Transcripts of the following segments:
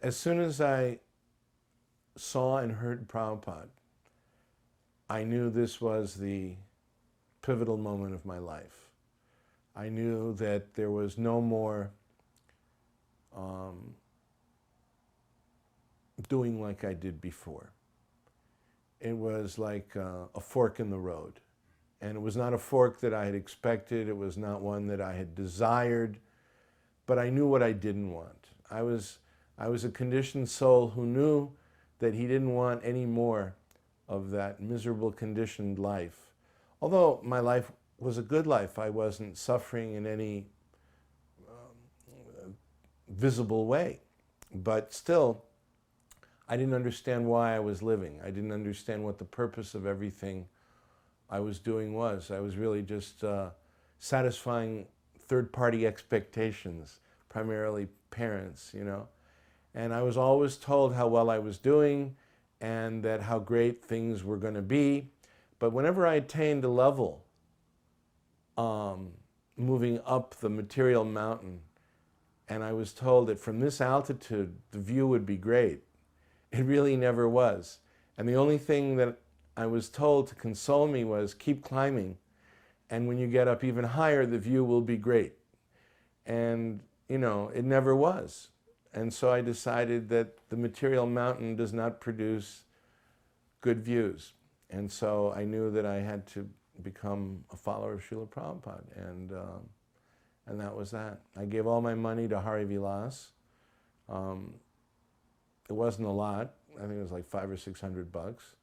as soon as I saw and heard Prabhupada, I knew this was the pivotal moment of my life. I knew that there was no more doing like I did before. It was like a fork in the road. And it was not a fork that I had expected. It was not one that I had desired. But I knew what I didn't want. I was a conditioned soul who knew that he didn't want any more of that miserable conditioned life. Although my life was a good life, I wasn't suffering in any visible way. But still, I didn't understand why I was living. I didn't understand what the purpose of everything I was doing was. I was really just satisfying third-party expectations, primarily parents, you know. And I was always told how well I was doing and that how great things were going to be. But whenever I attained a level, moving up the material mountain, and I was told that from this altitude, the view would be great, it really never was. And the only thing that I was told to console me was keep climbing, and when you get up even higher, the view will be great. And, you know, it never was. And so I decided that the material mountain does not produce good views. And so I knew that I had to become a follower of Srila Prabhupada, and that was that. I gave all my money to Hari Vilas. It wasn't a lot. I think it was like $500 or $600.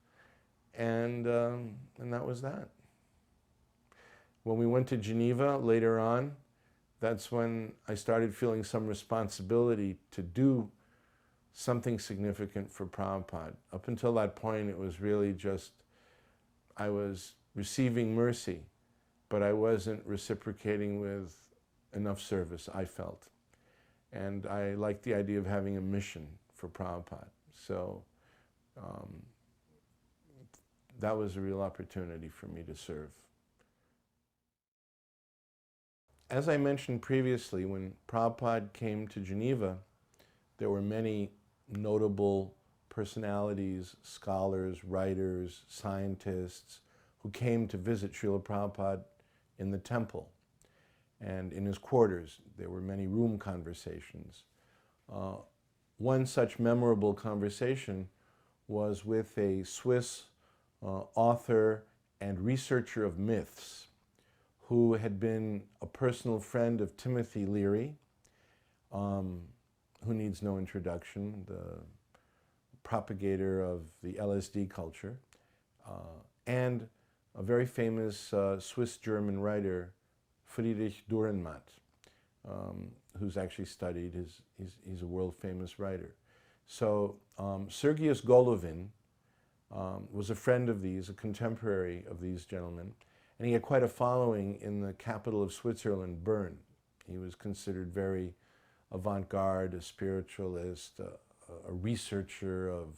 And that was that. When we went to Geneva later on, that's when I started feeling some responsibility to do something significant for Prabhupada. Up until that point, it was really just, I was receiving mercy, but I wasn't reciprocating with enough service, I felt. And I liked the idea of having a mission for Prabhupada. So that was a real opportunity for me to serve. As I mentioned previously, when Prabhupada came to Geneva, there were many notable personalities, scholars, writers, scientists, who came to visit Srila Prabhupada in the temple and in his quarters. There were many room conversations. One such memorable conversation was with a Swiss author and researcher of myths who had been a personal friend of Timothy Leary, who needs no introduction, the propagator of the LSD culture, and a very famous Swiss-German writer, Friedrich Dürrenmatt, who's actually studied, he's a world-famous writer. So Sergius Golovin was a friend of these, a contemporary of these gentlemen, and he had quite a following in the capital of Switzerland, Bern. He was considered very avant-garde, a spiritualist, a researcher of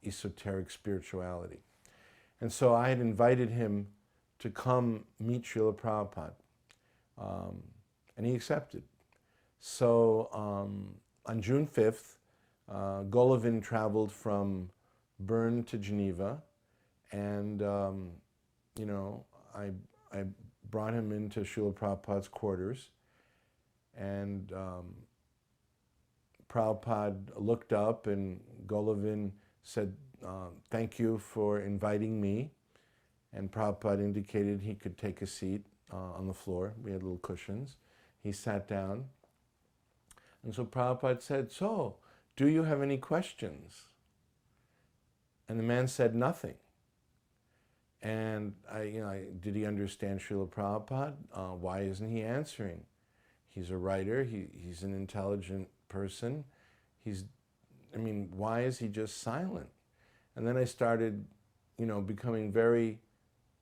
esoteric spirituality. And so I had invited him to come meet Srila Prabhupada, and he accepted. So on June 5th, Golovin traveled from Bern to Geneva, and you know, I brought him into Srila Prabhupada's quarters, and Prabhupada looked up and Golovin said, thank you for inviting me. And Prabhupada indicated he could take a seat on the floor. We had little cushions. He sat down. And so Prabhupada said, so, do you have any questions? And the man said nothing. And did he understand Srila Prabhupada? Why isn't he answering? He's a writer, he's an intelligent person. Why is he just silent? And then I started, becoming very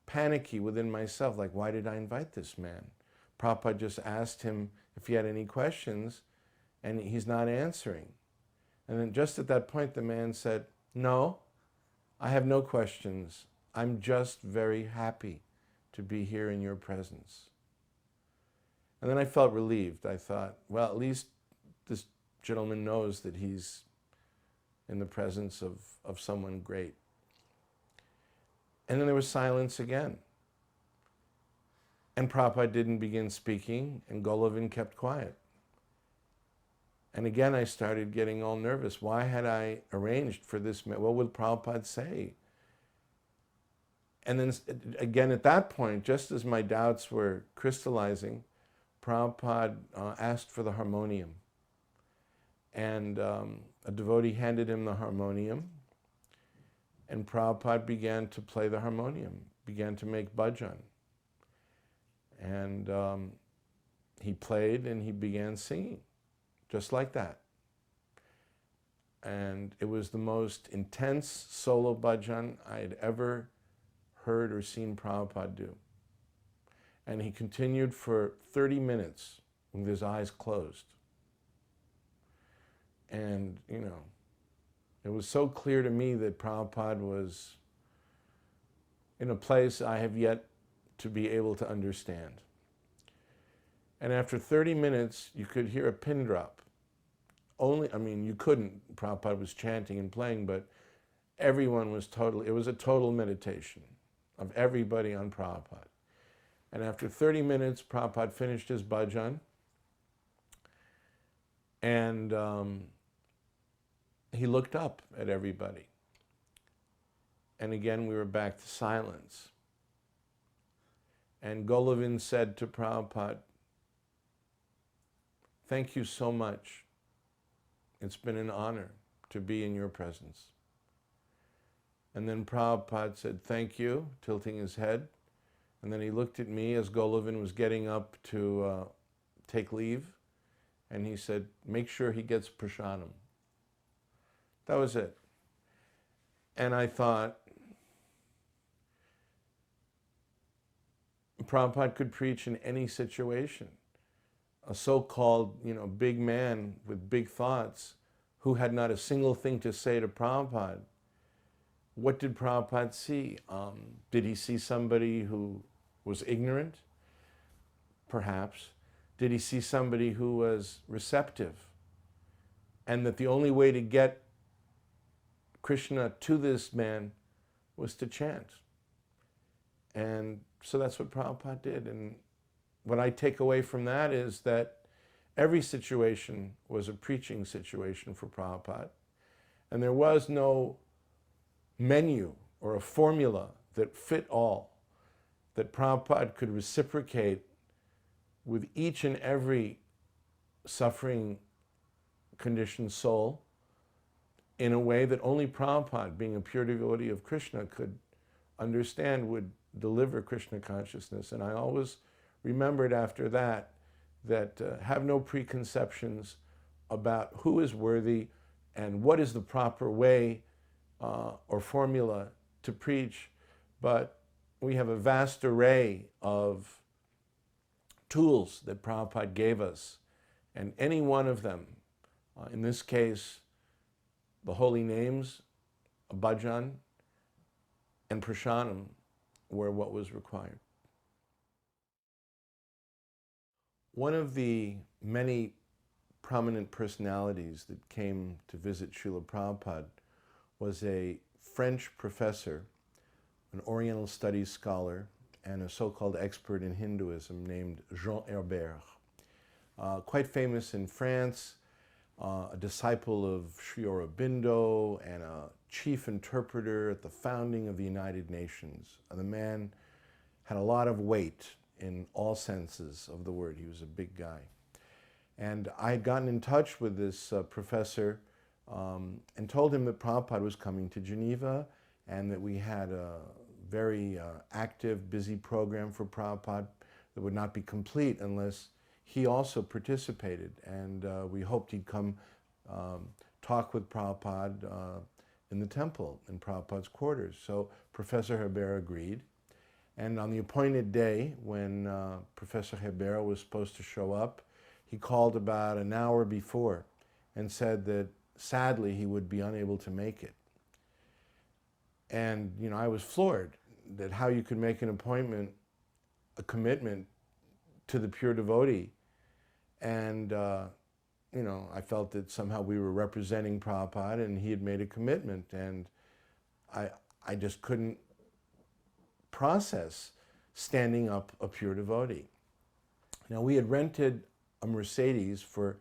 panicky within myself, like, why did I invite this man? Prabhupada just asked him if he had any questions, and he's not answering. And then just at that point, the man said, no, I have no questions. I'm just very happy to be here in your presence. And then I felt relieved. I thought, well, at least this gentleman knows that he's in the presence of someone great. And then there was silence again. And Prabhupada didn't begin speaking, and Golovin kept quiet. And again, I started getting all nervous. Why had I arranged for this? What would Prabhupada say? And then again, at that point, just as my doubts were crystallizing, Prabhupada asked for the harmonium. And a devotee handed him the harmonium, and Prabhupada began to play the harmonium, began to make bhajan. And he played and he began singing, just like that. And it was the most intense solo bhajan I had ever heard or seen Prabhupada do. And he continued for 30 minutes with his eyes closed. And, you know, it was so clear to me that Prabhupada was in a place I have yet to be able to understand. And after 30 minutes, you could hear a pin drop. You couldn't, Prabhupada was chanting and playing, but everyone was it was a total meditation of everybody on Prabhupada. And after 30 minutes, Prabhupada finished his bhajan, and he looked up at everybody. And again, we were back to silence. And Golovin said to Prabhupada, "Thank you so much. It's been an honor to be in your presence." And then Prabhupada said, "Thank you," tilting his head. And then he looked at me as Golovin was getting up to take leave. And he said, "Make sure he gets prasadam." That was it. And I thought, Prabhupada could preach in any situation. A so-called, big man with big thoughts who had not a single thing to say to Prabhupada. What did Prabhupada see? Did he see somebody who was ignorant? Perhaps. Did he see somebody who was receptive? And that the only way to get Krishna to this man was to chant. And so that's what Prabhupada did. And what I take away from that is that every situation was a preaching situation for Prabhupada. And there was no menu or a formula that fit all, that Prabhupada could reciprocate with each and every suffering conditioned soul in a way that only Prabhupada, being a pure devotee of Krishna, could understand would deliver Krishna consciousness. And I always remembered after that have no preconceptions about who is worthy and what is the proper way or formula to preach, but we have a vast array of tools that Prabhupada gave us, and any one of them, in this case, the holy names, a bhajan, and prasadam, were what was required. One of the many prominent personalities that came to visit Srila Prabhupada was a French professor, an Oriental studies scholar, and a so-called expert in Hinduism named Jean Herbert. Quite famous in France, a disciple of Sri Aurobindo and a chief interpreter at the founding of the United Nations. The man had a lot of weight in all senses of the word. He was a big guy. And I had gotten in touch with this professor and told him that Prabhupada was coming to Geneva and that we had a very active, busy program for Prabhupada that would not be complete unless he also participated. And we hoped he'd come talk with Prabhupada in the temple, in Prabhupada's quarters. So Professor Herbert agreed. And on the appointed day, when Professor Herbert was supposed to show up, he called about an hour before and said that sadly he would be unable to make it. And I was floored that how you could make an appointment, a commitment to the pure devotee, and I felt that somehow we were representing Prabhupada and he had made a commitment, and I just couldn't process standing up a pure devotee. Now, we had rented a Mercedes for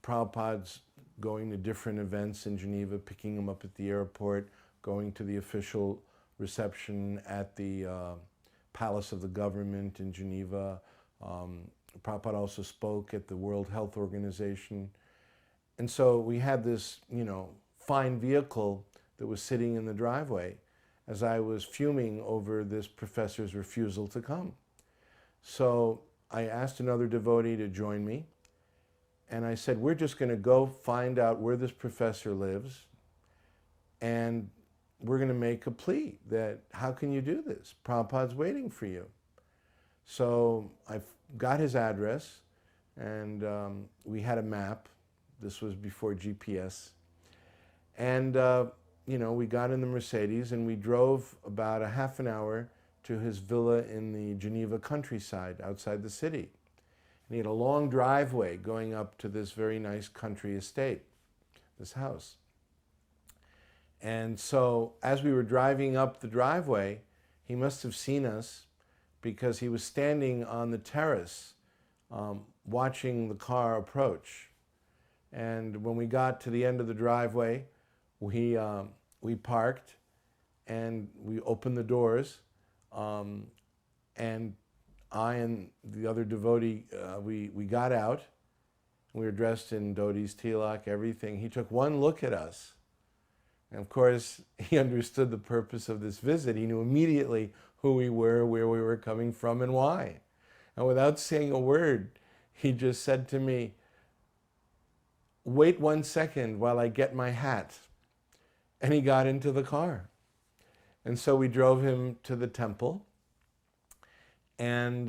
Prabhupada's going to different events in Geneva, picking him up at the airport, going to the official reception at the Palace of the Government in Geneva. Prabhupada also spoke at the World Health Organization. And so we had this, fine vehicle that was sitting in the driveway as I was fuming over this professor's refusal to come. So I asked another devotee to join me, and I said, we're just going to go find out where this professor lives, and we're going to make a plea that, how can you do this? Prabhupada's waiting for you. So I got his address, and we had a map. This was before GPS. And, we got in the Mercedes, and we drove about a half an hour to his villa in the Geneva countryside outside the city. And he had a long driveway going up to this very nice country estate, this house. And so as we were driving up the driveway, he must have seen us because he was standing on the terrace watching the car approach. And when we got to the end of the driveway, we parked and we opened the doors. And I and the other devotee, we got out. We were dressed in dhotis, tilak, everything. He took one look at us. And of course, he understood the purpose of this visit. He knew immediately who we were, where we were coming from, and why. And without saying a word, he just said to me, wait 1 second while I get my hat. And he got into the car. And so we drove him to the temple. And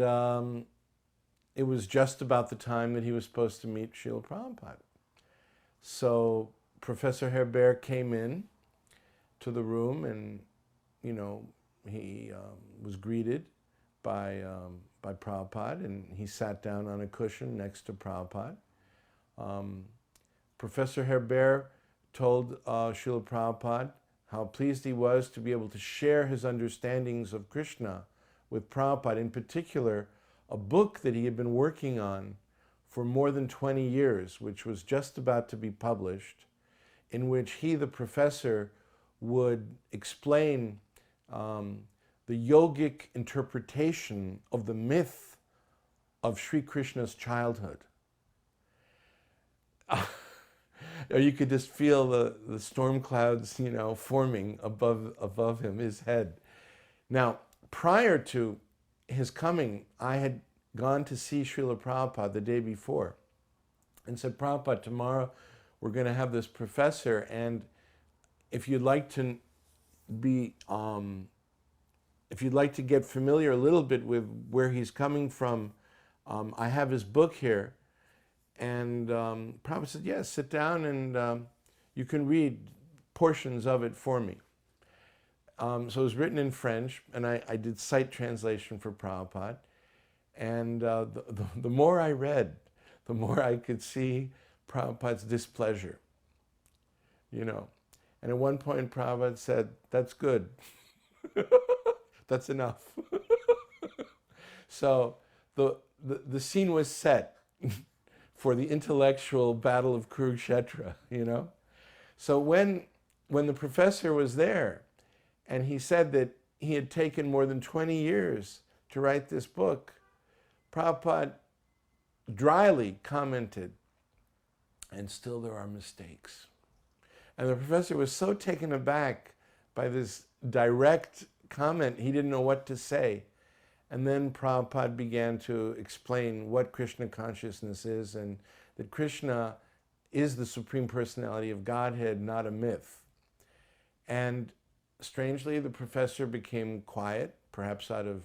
it was just about the time that he was supposed to meet Srila Prabhupada. So Professor Herbert came in to the room, and, he was greeted by Prabhupada, and he sat down on a cushion next to Prabhupada. Professor Herbert told Srila Prabhupada how pleased he was to be able to share his understandings of Krishna with Prabhupada, in particular, a book that he had been working on for more than 20 years, which was just about to be published, in which he, the professor, would explain the yogic interpretation of the myth of Sri Krishna's childhood. You could just feel the storm clouds, forming above him, his head. Now, prior to his coming, I had gone to see Srila Prabhupada the day before and said, Prabhupada, tomorrow we're going to have this professor, and if you'd like to get familiar a little bit with where he's coming from, I have his book here. And Prabhupada said, yes, sit down and you can read portions of it for me. So it was written in French, and I did sight translation for Prabhupada. And the more I read, the more I could see Prabhupada's displeasure, And at one point, Prabhupada said, that's good. That's enough. So the scene was set for the intellectual battle of Kurukshetra, So when the professor was there, and he said that he had taken more than 20 years to write this book, Prabhupada dryly commented, and still there are mistakes. And the professor was so taken aback by this direct comment, he didn't know what to say. And then Prabhupada began to explain what Krishna consciousness is, and that Krishna is the Supreme Personality of Godhead, not a myth. And strangely, the professor became quiet, perhaps out of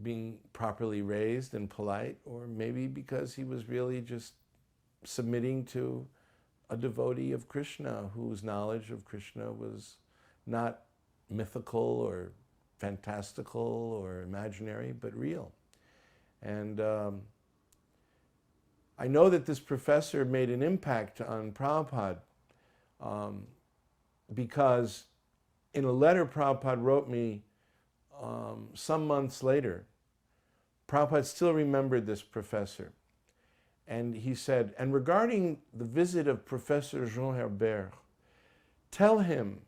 being properly raised and polite, or maybe because he was really just submitting to a devotee of Krishna whose knowledge of Krishna was not mythical or fantastical or imaginary, but real. And I know that this professor made an impact on Prabhupada because in a letter Prabhupada wrote me some months later, Prabhupada still remembered this professor. And he said, and regarding the visit of Professor Jean Herbert, tell him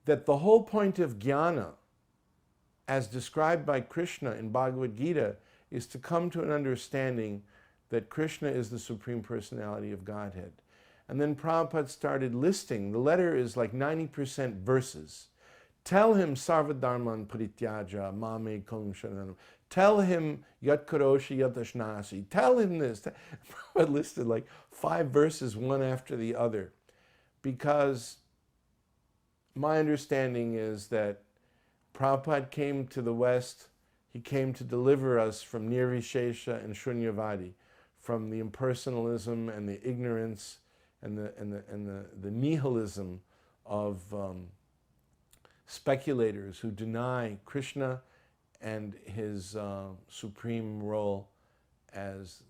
that the whole point of jnana, as described by Krishna in Bhagavad-gita, is to come to an understanding that Krishna is the Supreme Personality of Godhead. And then Prabhupada started listing, the letter is like 90% verses. Tell him sarvadharman parityaja mame kung sharanam. Tell him yat karoshi yat ashnasi. Tell him this. Prabhupada listed like 5 verses one after the other, because my understanding is that Prabhupada came to the West, he came to deliver us from Nirvishesha and Shunyavadi, from the impersonalism and the ignorance and the nihilism of speculators who deny Krishna and his supreme role as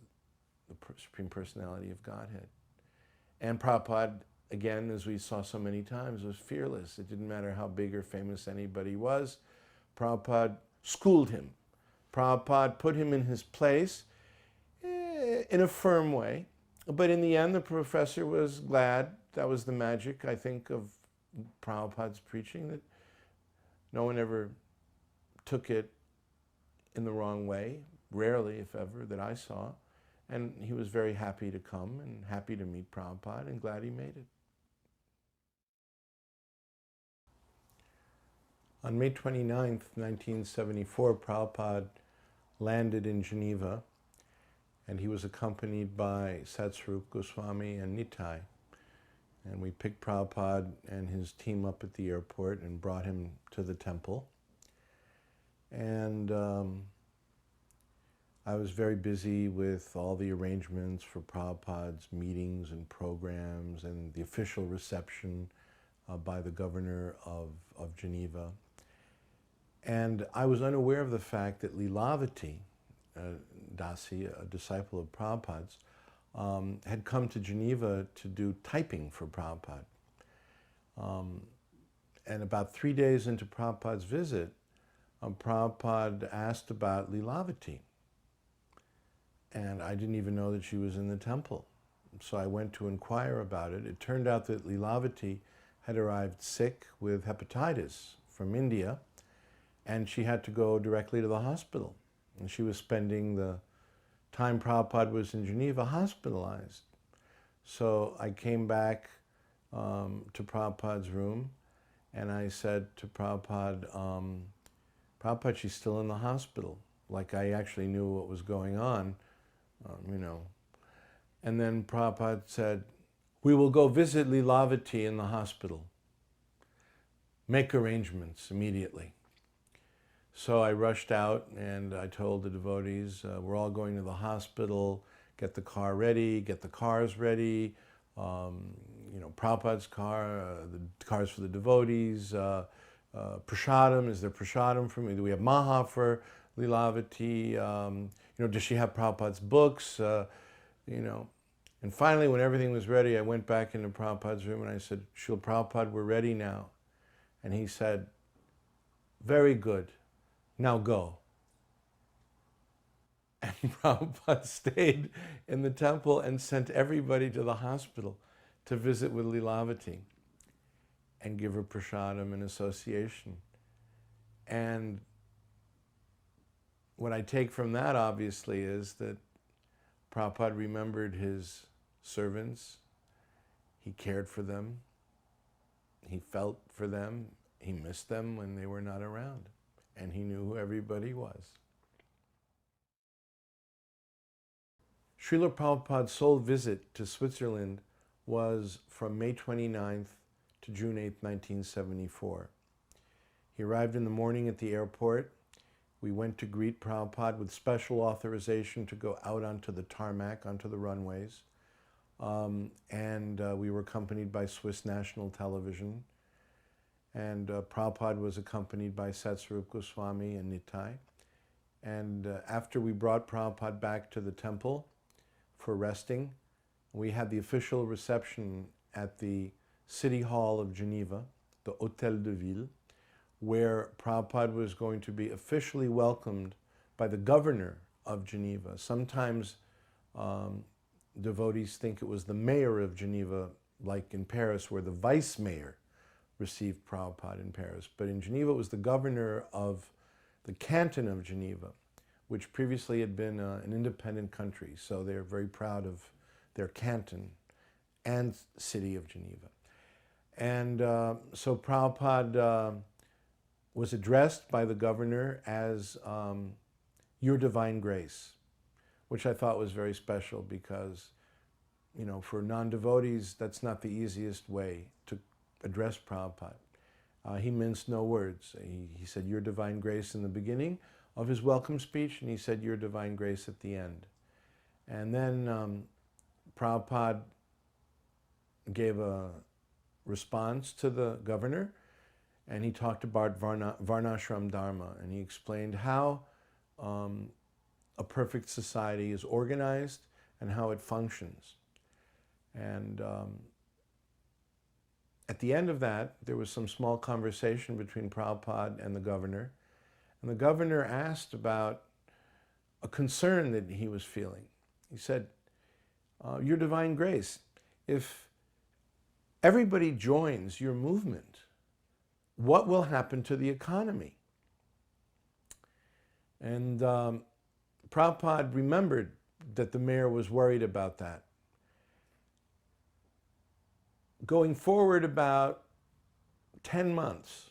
the Supreme Personality of Godhead. And Prabhupada, again, as we saw so many times, was fearless. It didn't matter how big or famous anybody was. Prabhupada schooled him. Prabhupada put him in his place in a firm way. But in the end, the professor was glad. That was the magic, I think, of Prabhupada's preaching, that no one ever took it in the wrong way, rarely, if ever, that I saw. And he was very happy to come and happy to meet Prabhupada and glad he made it. On May 29th, 1974, Prabhupada landed in Geneva, and he was accompanied by Satsvarup Goswami and Nitai. And we picked Prabhupada and his team up at the airport and brought him to the temple. And I was very busy with all the arrangements for Prabhupada's meetings and programs and the official reception by the governor of Geneva. And I was unaware of the fact that Lilavati Dasi, a disciple of Prabhupada's, had come to Geneva to do typing for Prabhupada. And about 3 days into Prabhupada's visit, Prabhupada asked about Lilavati. And I didn't even know that she was in the temple. So I went to inquire about it. It turned out that Lilavati had arrived sick with hepatitis from India, and she had to go directly to the hospital. And she was spending the time Prabhupada was in Geneva hospitalized. So I came back to Prabhupada's room, and I said to Prabhupada, Prabhupada, she's still in the hospital. Like I actually knew what was going on, you know. And then Prabhupada said, we will go visit Lilavati in the hospital. Make arrangements immediately. So I rushed out and I told the devotees, we're all going to the hospital, get the car ready, get the cars ready, you know, Prabhupada's car, the cars for the devotees, prasadam, is there prasadam for me? Do we have maha for Lilavati? You know, does she have Prabhupada's books? You know. And finally, when everything was ready, I went back into Prabhupada's room and I said, Srila Prabhupada, we're ready now. And he said, very good. Now go. And Prabhupada stayed in the temple and sent everybody to the hospital to visit with Lilavati and give her prasadam and association. And what I take from that, obviously, is that Prabhupada remembered his servants. He cared for them. He felt for them. He missed them when they were not around. And he knew who everybody was. Srila Prabhupada's sole visit to Switzerland was from May 29th to June 8th, 1974. He arrived in the morning at the airport. We went to greet Prabhupada with special authorization to go out onto the tarmac, onto the runways. We were accompanied by Swiss National Television. And Prabhupada was accompanied by Satsvarup Goswami and Nitai. And after we brought Prabhupada back to the temple, for resting. We had the official reception at the City Hall of Geneva, the Hôtel de Ville, where Prabhupada was going to be officially welcomed by the governor of Geneva. Sometimes devotees think it was the mayor of Geneva, like in Paris, where the vice mayor received Prabhupada in Paris. But in Geneva, it was the governor of the canton of Geneva, which previously had been an independent country. So they're very proud of their canton and city of Geneva. And so Prabhupada was addressed by the governor as Your Divine Grace, which I thought was very special because, you know, for non-devotees, that's not the easiest way to address Prabhupada. He minced no words. He said, Your Divine Grace in the beginning of his welcome speech, and he said, Your Divine Grace at the end. And then Prabhupada gave a response to the governor, and he talked about Varnashram Dharma, and he explained how a perfect society is organized and how it functions. And at the end of that, there was some small conversation between Prabhupada and the governor. And the governor asked about a concern that he was feeling. He said, Your Divine Grace, if everybody joins your movement, what will happen to the economy? And Prabhupada remembered that the mayor was worried about that. Going forward about 10 months,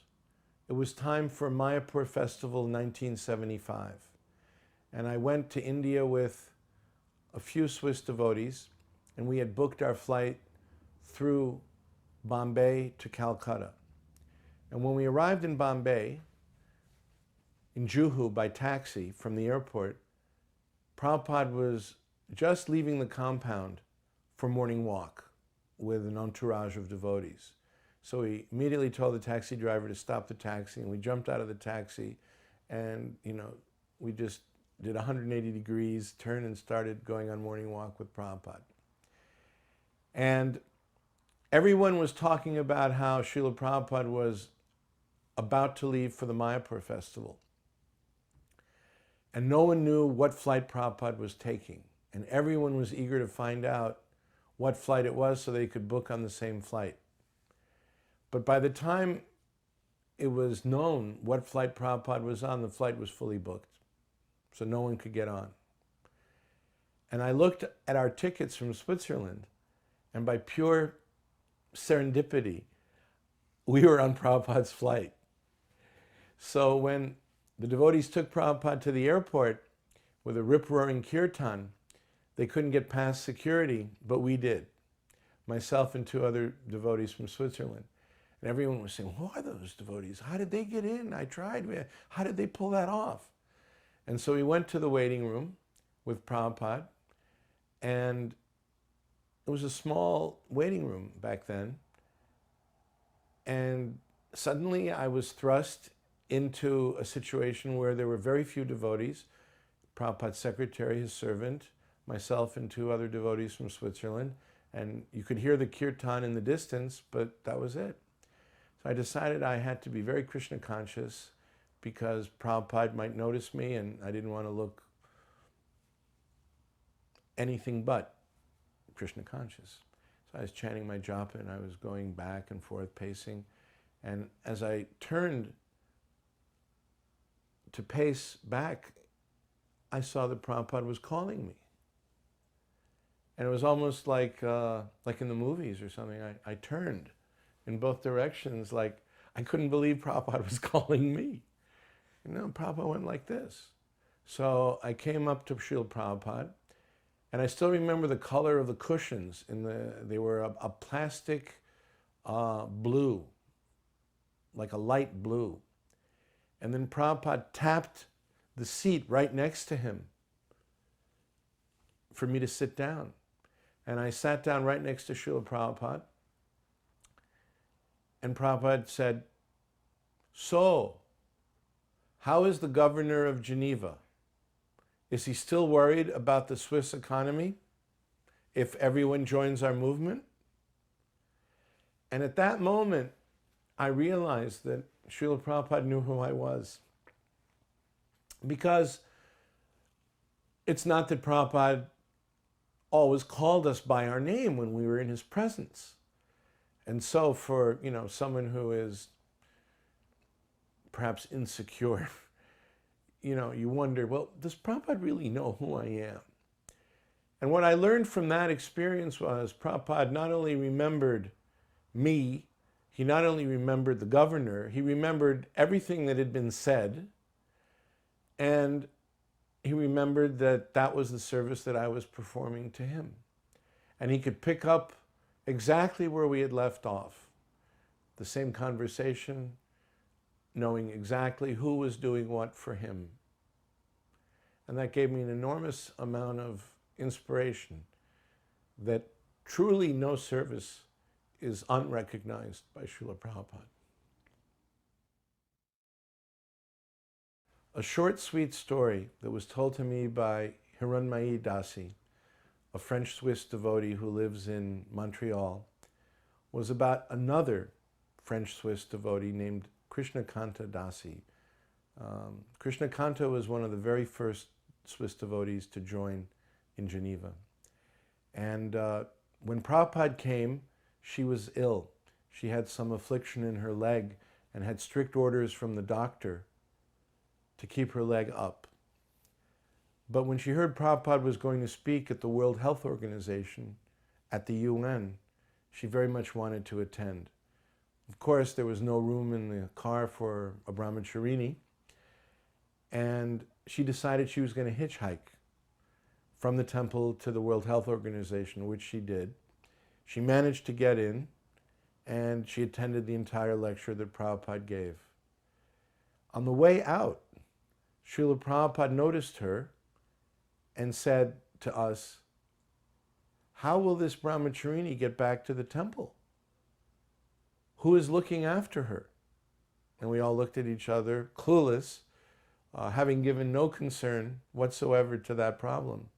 it was time for Mayapur Festival 1975. And I went to India with a few Swiss devotees, and we had booked our flight through Bombay to Calcutta. And when we arrived in Bombay, in Juhu by taxi from the airport, Prabhupada was just leaving the compound for morning walk with an entourage of devotees. So he immediately told the taxi driver to stop the taxi, and we jumped out of the taxi, and we just did 180 degrees, turned and started going on morning walk with Prabhupada. And everyone was talking about how Srila Prabhupada was about to leave for the Mayapur festival. And no one knew what flight Prabhupada was taking. And everyone was eager to find out what flight it was so they could book on the same flight. But by the time it was known what flight Prabhupada was on, the flight was fully booked. So no one could get on. And I looked at our tickets from Switzerland, and by pure serendipity, we were on Prabhupada's flight. So when the devotees took Prabhupada to the airport with a rip-roaring kirtan, they couldn't get past security, but we did. Myself and two other devotees from Switzerland. And everyone was saying, who are those devotees? How did they get in? I tried. How did they pull that off? And so we went to the waiting room with Prabhupada, and it was a small waiting room back then. And suddenly I was thrust into a situation where there were very few devotees, Prabhupada's secretary, his servant, myself and two other devotees from Switzerland, and you could hear the kirtan in the distance, but that was it. So I decided I had to be very Krishna conscious because Prabhupada might notice me, and I didn't want to look anything but Krishna conscious. So I was chanting my japa, and I was going back and forth, pacing, and as I turned to pace back, I saw that Prabhupada was calling me. And it was almost like in the movies or something. I turned in both directions, like I couldn't believe Prabhupada was calling me. Prabhupada went like this. So I came up to Srila Prabhupada, and I still remember the color of the cushions. They were a plastic blue, like a light blue. And then Prabhupada tapped the seat right next to him for me to sit down. And I sat down right next to Srila Prabhupada. And Prabhupada said, so, how is the governor of Geneva? Is he still worried about the Swiss economy? if everyone joins our movement? And at that moment, I realized that Srila Prabhupada knew who I was. Because it's not that Prabhupada always called us by our name when we were in his presence. And so for, someone who is perhaps insecure, you wonder, well, does Prabhupada really know who I am? And what I learned from that experience was Prabhupada not only remembered me, he not only remembered the governor, he remembered everything that had been said, and he remembered that that was the service that I was performing to him. And he could pick up exactly where we had left off. The same conversation, knowing exactly who was doing what for him. And that gave me an enormous amount of inspiration that truly no service is unrecognized by Srila Prabhupada. A short, sweet story that was told to me by Hiranmayi Dasi, a French-Swiss devotee who lives in Montreal, was about another French-Swiss devotee named Krishnakanta Dasi. Krishnakanta was one of the very first Swiss devotees to join in Geneva. And when Prabhupada came, she was ill. She had some affliction in her leg and had strict orders from the doctor to keep her leg up. But when she heard Prabhupada was going to speak at the World Health Organization at the UN, she very much wanted to attend. Of course, there was no room in the car for a brahmacharini, and she decided she was going to hitchhike from the temple to the World Health Organization, which she did. She managed to get in, and she attended the entire lecture that Prabhupada gave. On the way out, Srila Prabhupada noticed her and said to us, "How will this brahmacharini get back to the temple? Who is looking after her?" And we all looked at each other, clueless, having given no concern whatsoever to that problem.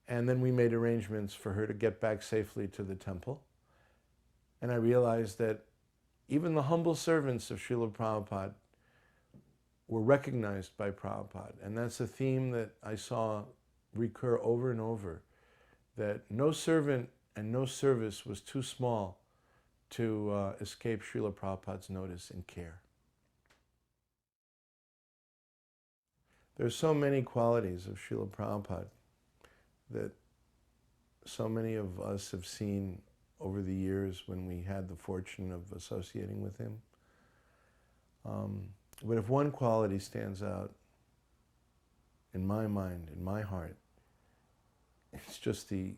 And then we made arrangements for her to get back safely to the temple. And I realized that even the humble servants of Srila Prabhupada were recognized by Prabhupada. And that's a theme that I saw recur over and over, that no servant and no service was too small to escape Srila Prabhupada's notice and care. There's so many qualities of Srila Prabhupada that so many of us have seen over the years when we had the fortune of associating with him. But if one quality stands out in my mind, in my heart, it's just the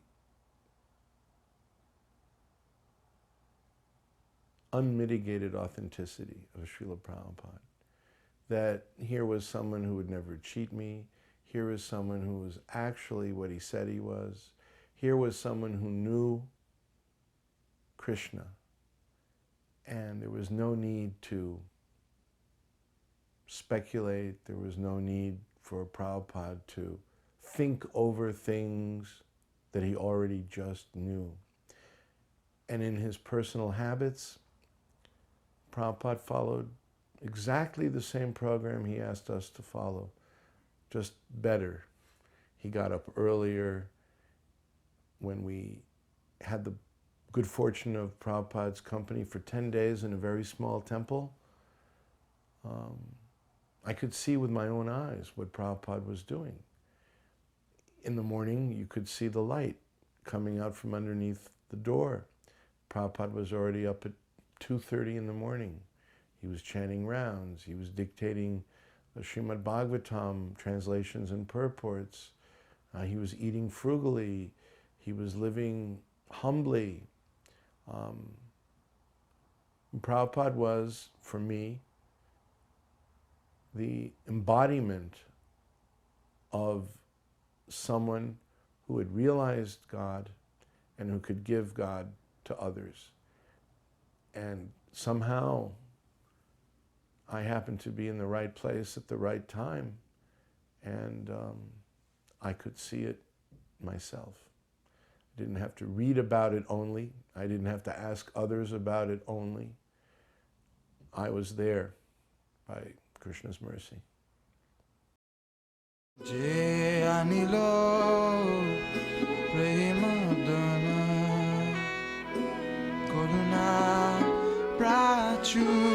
unmitigated authenticity of Srila Prabhupada. That here was someone who would never cheat me. Here was someone who was actually what he said he was. Here was someone who knew Krishna. And there was no need to speculate. There was no need for Prabhupada to think over things that he already just knew. And in his personal habits, Prabhupada followed exactly the same program he asked us to follow, just better. He got up earlier. When we had the good fortune of Prabhupada's company for 10 days in a very small temple, I could see with my own eyes what Prabhupada was doing. In the morning, you could see the light coming out from underneath the door. Prabhupada was already up at 2:30 in the morning. He was chanting rounds. He was dictating the Srimad Bhagavatam translations and purports. He was eating frugally. He was living humbly. Prabhupada was, for me, the embodiment of someone who had realized God and who could give God to others. And somehow, I happened to be in the right place at the right time, and I could see it myself. Didn't have to read about it only. I didn't have to ask others about it only. I was there by Krishna's mercy. Je anilo premadana karuna prachu